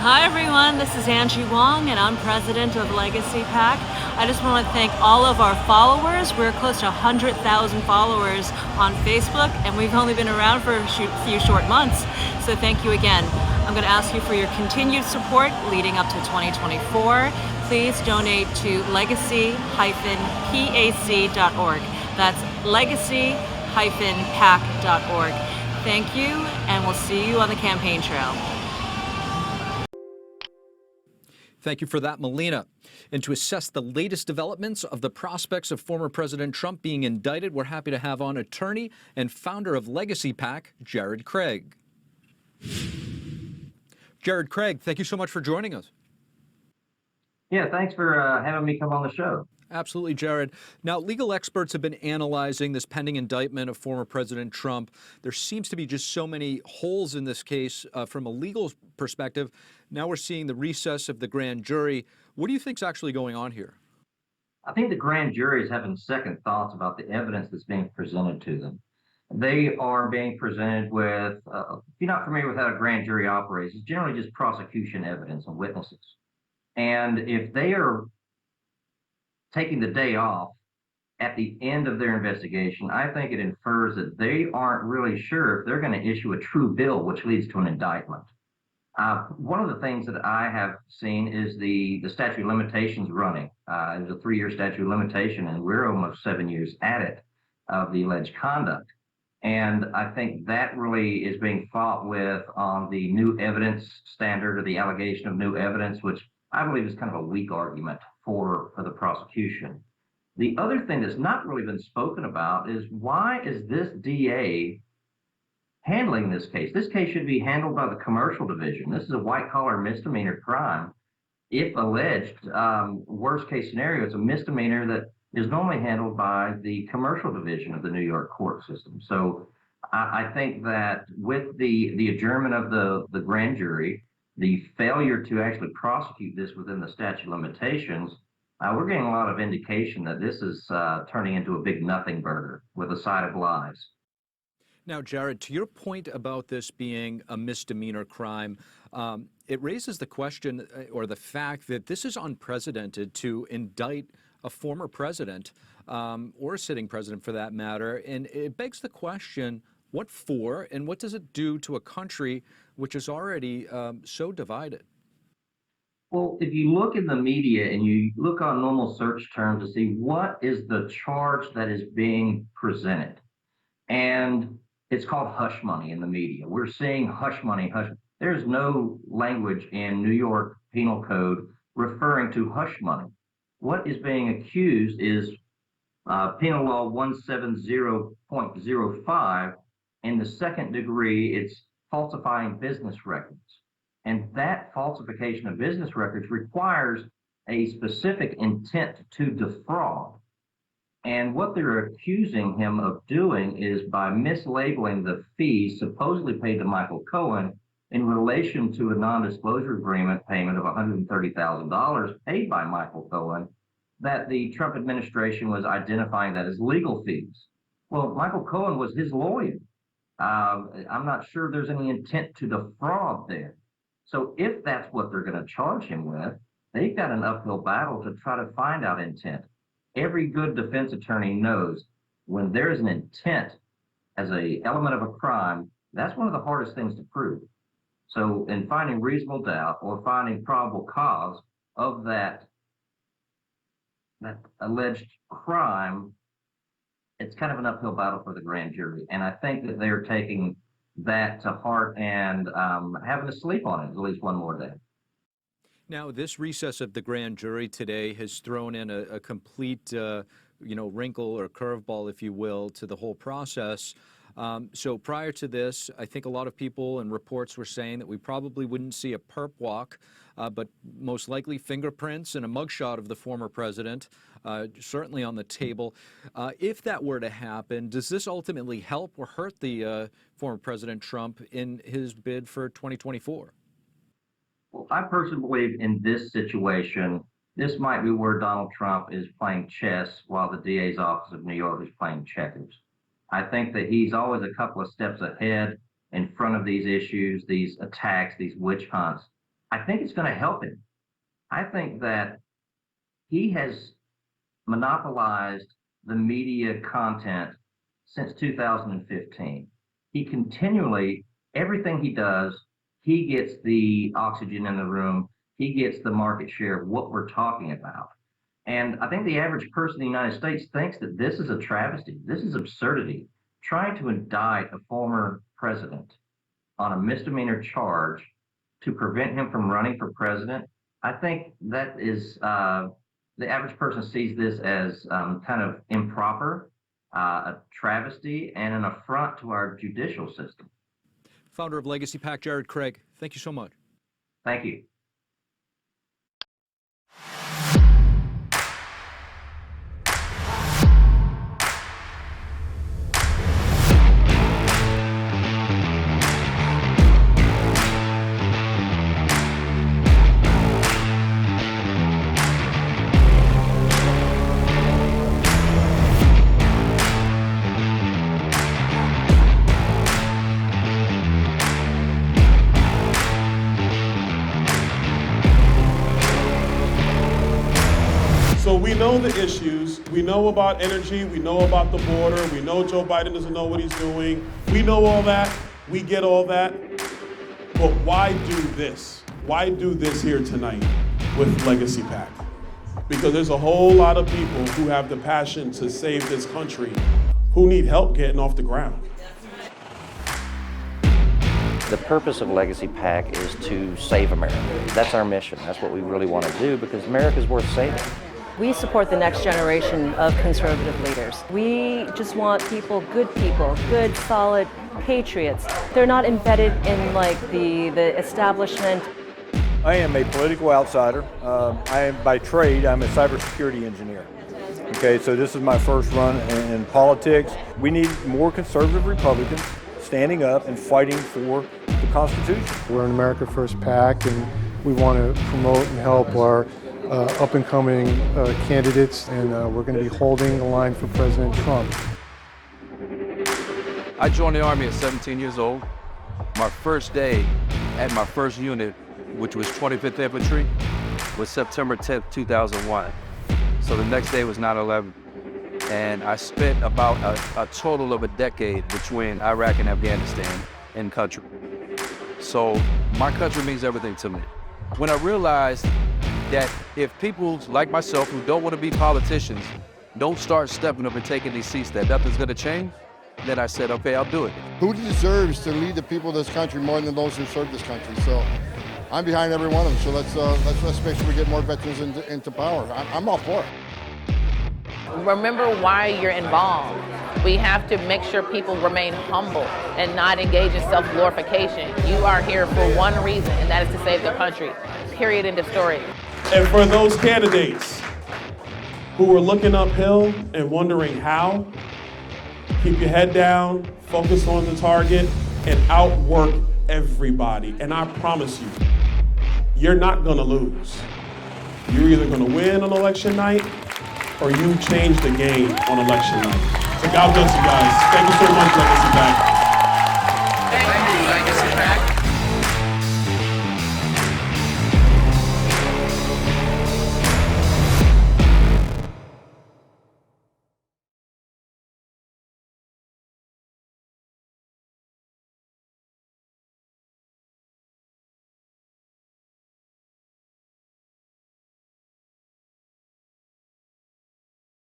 Hi everyone, this is Angie Wong and I'm president of Legacy PAC. I just want to thank all of our followers. We're close to 100,000 followers on Facebook and we've only been around for a few short months. So thank you again. I'm going to ask you for your continued support leading up to 2024. Please donate to legacy-pac.org. That's legacy-pac.org. Thank you, and we'll see you on the campaign trail. Thank you for that, Melina. And to assess the latest developments of the prospects of former President Trump being indicted, we're happy to have on attorney and founder of Legacy PAC, Jared Craig. Jared Craig, thank you so much for joining us. Yeah, thanks for having me come on the show. Absolutely, Jared. Now, legal experts have been analyzing this pending indictment of former President Trump. There seems to be just so many holes in this case from a legal perspective. Now we're seeing the recess of the grand jury. What do you think is actually going on here? I think the grand jury is having second thoughts about the evidence that's being presented to them. They are being presented with, if you're not familiar with how a grand jury operates, it's generally just prosecution evidence and witnesses. And if they are taking the day off at the end of their investigation, I think it infers that they aren't really sure if they're going to issue a true bill, which leads to an indictment. One of the things that I have seen is the statute of limitations running. There's a 3-year statute of limitation, and we're almost 7 years at it of the alleged conduct. And I think that really is being fought with on the new evidence standard or the allegation of new evidence, which I believe is kind of a weak argument for the prosecution. The other thing that's not really been spoken about is why is this DA handling this case? This case should be handled by the commercial division. This is a white-collar misdemeanor crime. If alleged, worst case scenario, it's a misdemeanor that is normally handled by the commercial division of the New York court system. So I think that with the adjournment of the grand jury, the failure to actually prosecute this within the statute of limitations, we're getting a lot of indication that this is turning into a big nothing burger with a side of lies. Now, Jared, to your point about this being a misdemeanor crime, it raises the question or the fact that this is unprecedented to indict a former president or a sitting president for that matter. And it begs the question, what for and what does it do to a country which is already so divided? Well, if you look in the media and you look on normal search terms to see what is the charge that is being presented, and it's called hush money in the media. We're seeing hush money, hush. There's no language in New York Penal Code referring to hush money. What is being accused is Penal Law 170.05. In the second degree, it's falsifying business records. And that falsification of business records requires a specific intent to defraud. And what they're accusing him of doing is by mislabeling the fees supposedly paid to Michael Cohen in relation to a non-disclosure agreement payment of $130,000 paid by Michael Cohen, that the Trump administration was identifying that as legal fees. Well, Michael Cohen was his lawyer. I'm not sure there's any intent to defraud there. So if that's what they're going to charge him with, they've got an uphill battle to try to find out intent. Every good defense attorney knows when there's an intent as an element of a crime, that's one of the hardest things to prove. So in finding reasonable doubt or finding probable cause of that alleged crime, it's kind of an uphill battle for the grand jury. And I think that they're taking that to heart and having to sleep on it at least one more day. Now, this recess of the grand jury today has thrown in a complete, wrinkle or curveball, if you will, to the whole process. So prior to this, I think a lot of people and reports were saying that we probably wouldn't see a perp walk, but most likely fingerprints and a mugshot of the former president, certainly on the table. If that were to happen, does this ultimately help or hurt the former President Trump in his bid for 2024? Well, I personally believe in this situation, this might be where Donald Trump is playing chess while the DA's office of New York is playing checkers. I think that he's always a couple of steps ahead in front of these issues, these attacks, these witch hunts. I think it's going to help him. I think that he has monopolized the media content since 2015. He continually, everything he does, he gets the oxygen in the room, he gets the market share of what we're talking about. And I think the average person in the United States thinks that this is a travesty, this is absurdity. Trying to indict a former president on a misdemeanor charge to prevent him from running for president, I think that is the average person sees this as kind of improper, a travesty, and an affront to our judicial system. Founder of Legacy PAC, Jared Craig, thank you so much. Thank you. So we know the issues, we know about energy, we know about the border, we know Joe Biden doesn't know what he's doing. We know all that, we get all that, but why do this? Why do this here tonight with Legacy PAC? Because there's a whole lot of people who have the passion to save this country who need help getting off the ground. The purpose of Legacy PAC is to save America. That's our mission. That's what we really want to do because America's worth saving. We support the next generation of conservative leaders. We just want good, solid patriots. They're not embedded in like the establishment. I am a political outsider. By trade, I'm a cybersecurity engineer. Okay, so this is my first run in politics. We need more conservative Republicans standing up and fighting for the Constitution. We're an America First PAC, and we want to promote and help our up-and-coming candidates, and we're going to be holding the line for President Trump. I joined the Army at 17 years old. My first day at my first unit, which was 25th Infantry, was September 10th, 2001. So the next day was 9/11. And I spent about a total of a decade between Iraq and Afghanistan in country. So my country means everything to me. When I realized that if people like myself who don't want to be politicians don't start stepping up and taking these seats, that nothing's going to change, then I said, okay, I'll do it. Who deserves to lead the people of this country more than those who serve this country? So I'm behind every one of them. So let's make sure we get more veterans into power. I'm all for it. Remember why you're involved. We have to make sure people remain humble and not engage in self-glorification. You are here for one reason, and that is to save the country. Period, end of story. And for those candidates who are looking uphill and wondering how, keep your head down, focus on the target, and outwork everybody. And I promise you, you're not gonna lose. You're either gonna win on election night or you change the game on election night. So God bless you guys. Thank you so much, Legacy PAC. Thank you, Legacy PAC.